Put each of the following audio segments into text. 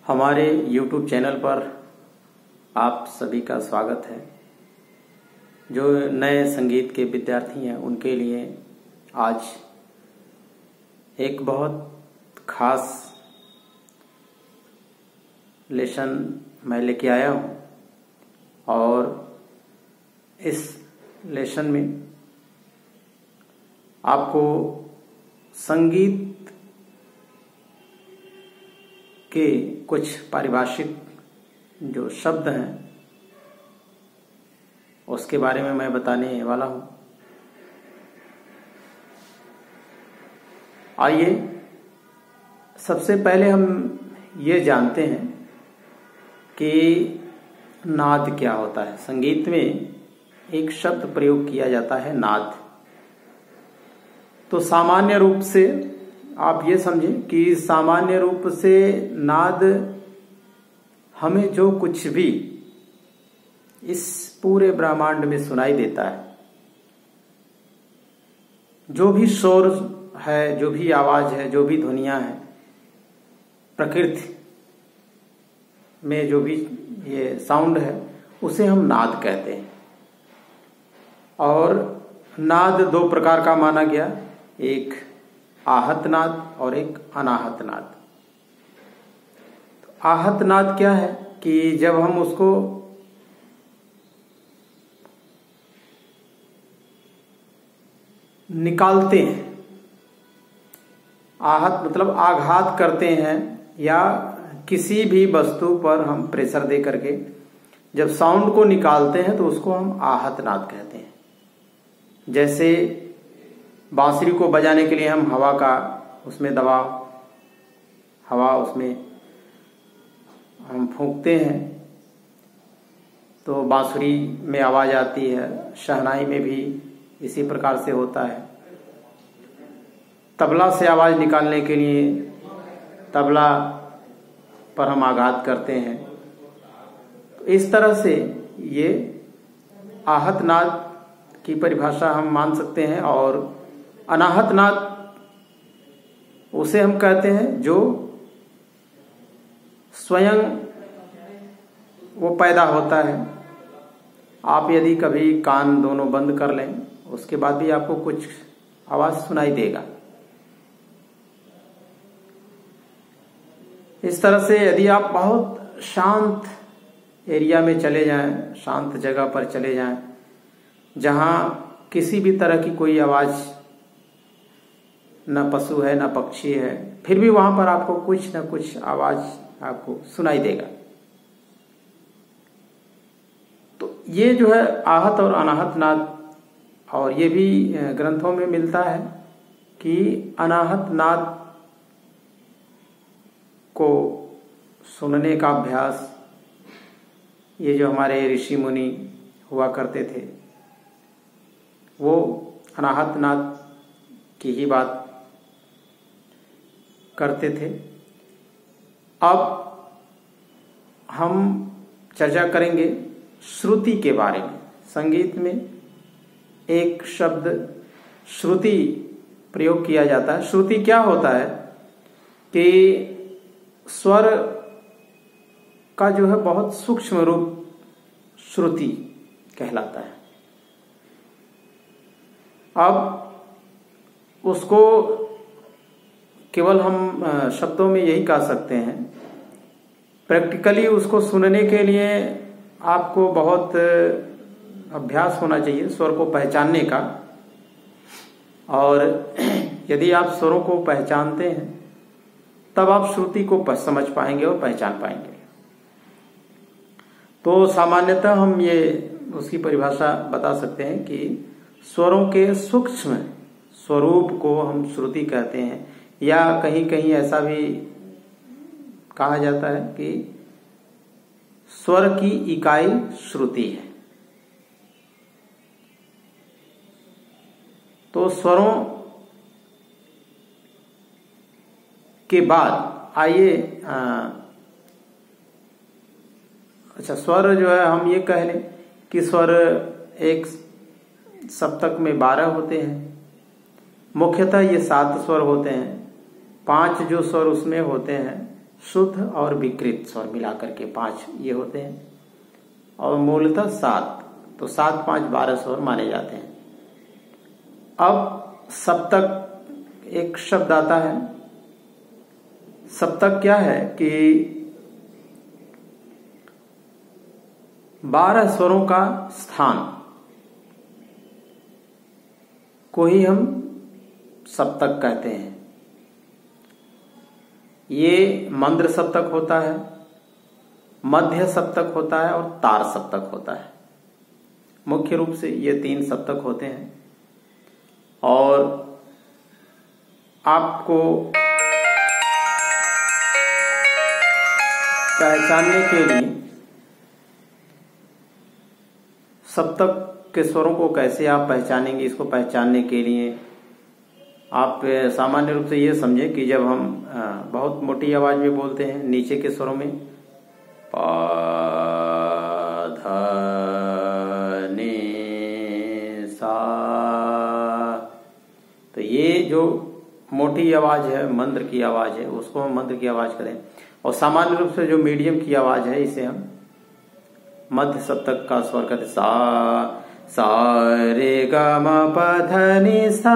हमारे YouTube channel पर आप सभी का स्वागत है। जो नए संगीत के विद्यार्थी हैं उनके लिए आज एक बहुत खास लेसन मैं लेके आया हूँ और इस लेसन में आपको संगीत के कुछ पारिभाषिक जो शब्द हैं उसके बारे में मैं बताने वाला हूं। आइए सबसे पहले हम ये जानते हैं कि नाद क्या होता है। संगीत में एक शब्द प्रयोग किया जाता है नाद। तो सामान्य रूप से आप ये समझें कि सामान्य रूप से नाद हमें जो कुछ भी इस पूरे ब्रह्मांड में सुनाई देता है, जो भी शोर है, जो भी आवाज है, जो भी ध्वनियां हैं, प्रकृति में जो भी ये साउंड है उसे हम नाद कहते हैं। और नाद दो प्रकार का माना गया, एक आहत नाद और एक अनाहत नाद। तो आहत नाद क्या है कि जब हम उसको निकालते हैं, आहत मतलब आघात करते हैं या किसी भी वस्तु पर हम प्रेशर दे करके जब साउंड को निकालते हैं तो उसको हम आहत नाद कहते हैं। जैसे बांसुरी को बजाने के लिए हम हवा का उसमें दबाव, हवा उसमें हम फूंकते हैं तो बांसुरी में आवाज आती है। शहनाई में भी इसी प्रकार से होता है। तबला से आवाज निकालने के लिए तबला पर हम आघात करते हैं। तो इस तरह से ये आहत नाद की परिभाषा हम मान सकते हैं। और अनाहत नाद उसे हम कहते हैं जो स्वयं वो पैदा होता है। आप यदि कभी कान दोनों बंद कर लें उसके बाद भी आपको कुछ आवाज सुनाई देगा। इस तरह से यदि आप बहुत शांत एरिया में चले जाएं, शांत जगह पर चले जाएं, जहां किसी भी तरह की कोई आवाज, न पशु है न पक्षी है, फिर भी वहां पर आपको कुछ न कुछ आवाज आपको सुनाई देगा। तो ये जो है आहत और अनाहत नाद। और ये भी ग्रंथों में मिलता है कि अनाहत नाद को सुनने का अभ्यास ये जो हमारे ऋषि मुनि हुआ करते थे वो अनाहत नाद की ही बात करते थे। अब हम चर्चा करेंगे श्रुति के बारे में। संगीत में एक शब्द श्रुति प्रयोग किया जाता है। श्रुति क्या होता है कि स्वर का जो है बहुत सूक्ष्म रूप श्रुति कहलाता है। अब उसको केवल हम शब्दों में यही कह सकते हैं। प्रैक्टिकली उसको सुनने के लिए आपको बहुत अभ्यास होना चाहिए स्वर को पहचानने का। और यदि आप स्वरों को पहचानते हैं तब आप श्रुति को समझ पाएंगे और पहचान पाएंगे। तो सामान्यतः हम ये उसकी परिभाषा बता सकते हैं कि स्वरों के सूक्ष्म स्वरूप को हम श्रुति कहते हैं। या कहीं कहीं ऐसा भी कहा जाता है कि स्वर की इकाई श्रुति है। तो स्वरों के बाद आइए अच्छा, स्वर जो है हम ये कह लें कि स्वर एक सप्तक में 12 होते हैं। मुख्यतः ये 7 स्वर होते हैं। 5 जो स्वर उसमें होते हैं शुद्ध और विकृत स्वर मिलाकर के 5 ये होते हैं, और मूलतः 7, तो 7 5 12 स्वर माने जाते हैं। अब सप्तक एक शब्द आता है। सप्तक क्या है कि 12 स्वरों का स्थान को ही हम सप्तक कहते हैं। ये मंद्र सप्तक होता है, मध्य सप्तक होता है और तार सप्तक होता है। मुख्य रूप से ये 3 सप्तक होते हैं। और आपको पहचानने के लिए सप्तक के स्वरों को कैसे आप पहचानेंगे, इसको पहचानने के लिए आप सामान्य रूप से ये समझें कि जब हम बहुत मोटी आवाज में बोलते हैं नीचे के स्वरों में पा धा नी सा, तो ये जो मोटी आवाज है, मंद्र की आवाज है, उसको हम मंद्र की आवाज करें। और सामान्य रूप से जो मीडियम की आवाज है इसे हम मध्य सप्तक का स्वर कहते हैं। सा रे ग म प ध नि सा,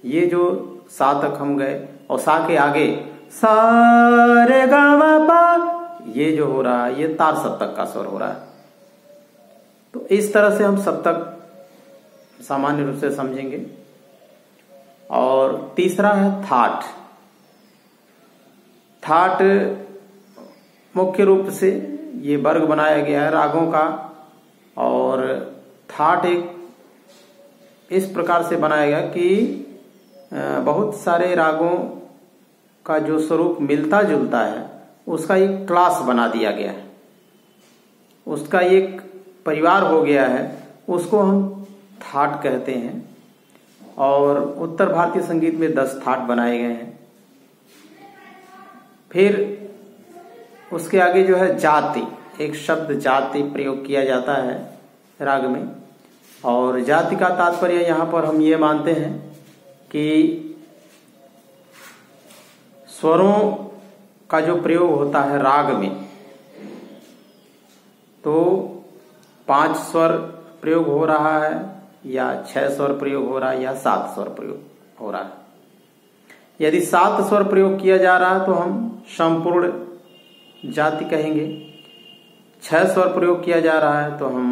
ये जो सा तक हम गए और सा के आगे सा रे ग म प, ये जो हो रहा है ये तार सप्तक का स्वर हो रहा है। तो इस तरह से हम सप्तक सामान्य रूप से समझेंगे। और तीसरा है थाट। थाट मुख्य रूप से ये वर्ग बनाया गया है रागों का, और थाट एक इस प्रकार से बनाया गया कि बहुत सारे रागों का जो स्वरूप मिलता जुलता है उसका एक क्लास बना दिया गया है, उसका एक परिवार हो गया है, उसको हम थाट कहते हैं। और उत्तर भारतीय संगीत में 10 थाट बनाए गए हैं। फिर उसके आगे जो है जाति, एक शब्द जाति प्रयोग किया जाता है राग में। और जाति का तात्पर्य यहाँ पर हम ये मानते हैं कि स्वरों का जो प्रयोग होता है राग में, तो 5 स्वर प्रयोग हो रहा है या 6 स्वर प्रयोग हो रहा है या 7 स्वर प्रयोग हो रहा है। यदि 7 स्वर प्रयोग किया जा रहा है तो हम संपूर्ण जाति कहेंगे। 6 स्वर प्रयोग किया जा रहा है तो हम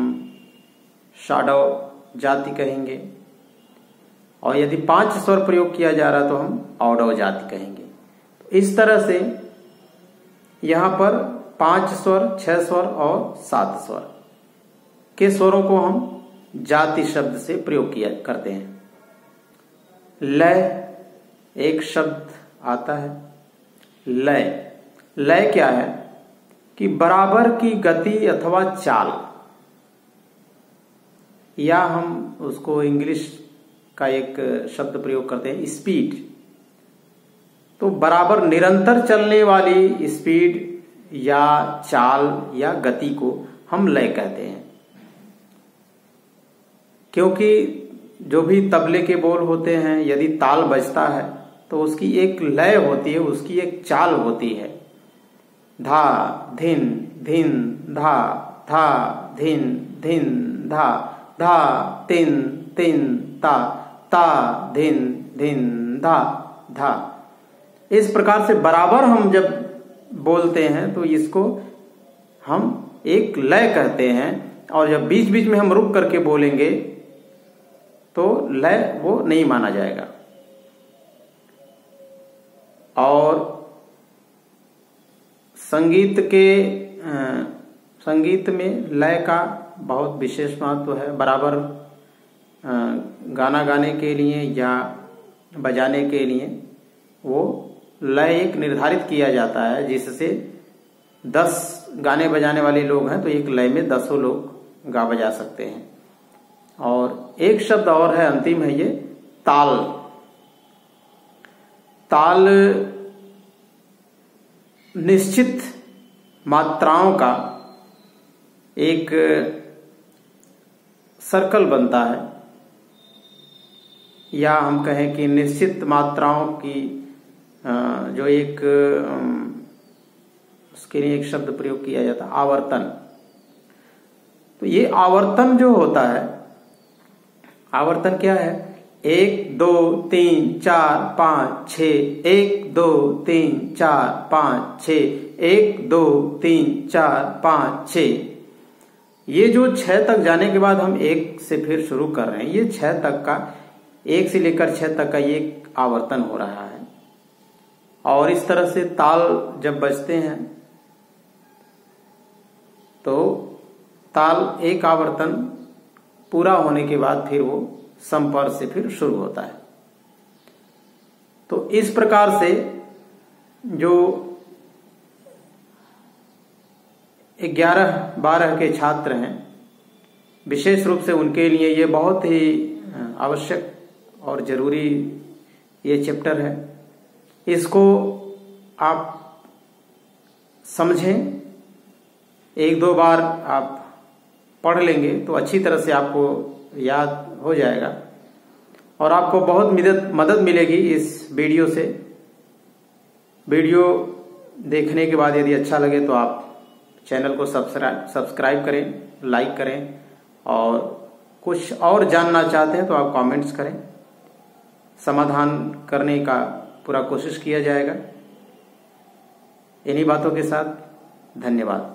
षाडव जाति कहेंगे। और यदि 5 स्वर प्रयोग किया जा रहा है तो हम औडव जाति कहेंगे। इस तरह से यहाँ पर 5 स्वर, 6 स्वर और 7 स्वर के स्वरों को हम जाति शब्द से प्रयोग किया करते हैं। लय एक शब्द आता है। लय, लय क्या है कि बराबर की गति अथवा चाल, या हम उसको इंग्लिश का एक शब्द प्रयोग करते हैं स्पीड। तो बराबर निरंतर चलने वाली स्पीड या चाल या गति को हम लय कहते हैं। क्योंकि जो भी तबले के बोल होते हैं, यदि ताल बजता है तो उसकी एक लय होती है, उसकी एक चाल होती है। धा धिन धिन धा, धा धिन धिन धा, धा तिन तिन ता, ता धिन धिन धा धा। इस प्रकार से बराबर हम जब बोलते हैं तो इसको हम एक लय कहते हैं। और जब बीच बीच में हम रुक करके बोलेंगे तो लय वो नहीं माना जाएगा। और संगीत में लय का बहुत विशेष महत्व है। बराबर गाना गाने के लिए या बजाने के लिए वो लय एक निर्धारित किया जाता है, जिससे 10 गाने बजाने वाले लोग हैं तो एक लय में 10 लोग गा बजा सकते हैं। और एक शब्द और है, अंतिम है ये ताल। ताल निश्चित मात्राओं का एक सर्कल बनता है, या हम कहें कि निश्चित मात्राओं की जो एक उसके लिए एक शब्द प्रयोग किया जाता है, आवर्तन। तो ये आवर्तन जो होता है, आवर्तन क्या है? 1 2 3 4 5 6, 1 2 3 4 5 6, 1 2 3 4 5 6। ये जो 6 तक जाने के बाद हम 1 से फिर शुरू कर रहे हैं, ये 6 तक का, 1 से लेकर 6 तक का ये आवर्तन हो रहा है। और इस तरह से ताल जब बजते हैं तो ताल एक आवर्तन पूरा होने के बाद फिर वो समपर से फिर शुरू होता है। तो इस प्रकार से जो 11-12 के छात्र हैं, विशेष रूप से उनके लिए ये बहुत ही आवश्यक और जरूरी ये चैप्टर है। इसको आप समझें, 1-2 बार आप पढ़ लेंगे तो अच्छी तरह से आपको याद हो जाएगा और आपको बहुत मदद मिलेगी इस वीडियो से। वीडियो देखने के बाद यदि अच्छा लगे तो आप चैनल को सब्सक्राइब करें, लाइक करें, और कुछ और जानना चाहते हैं तो आप कमेंट्स करें, समाधान करने का पूरा कोशिश किया जाएगा। इन्हीं बातों के साथ धन्यवाद।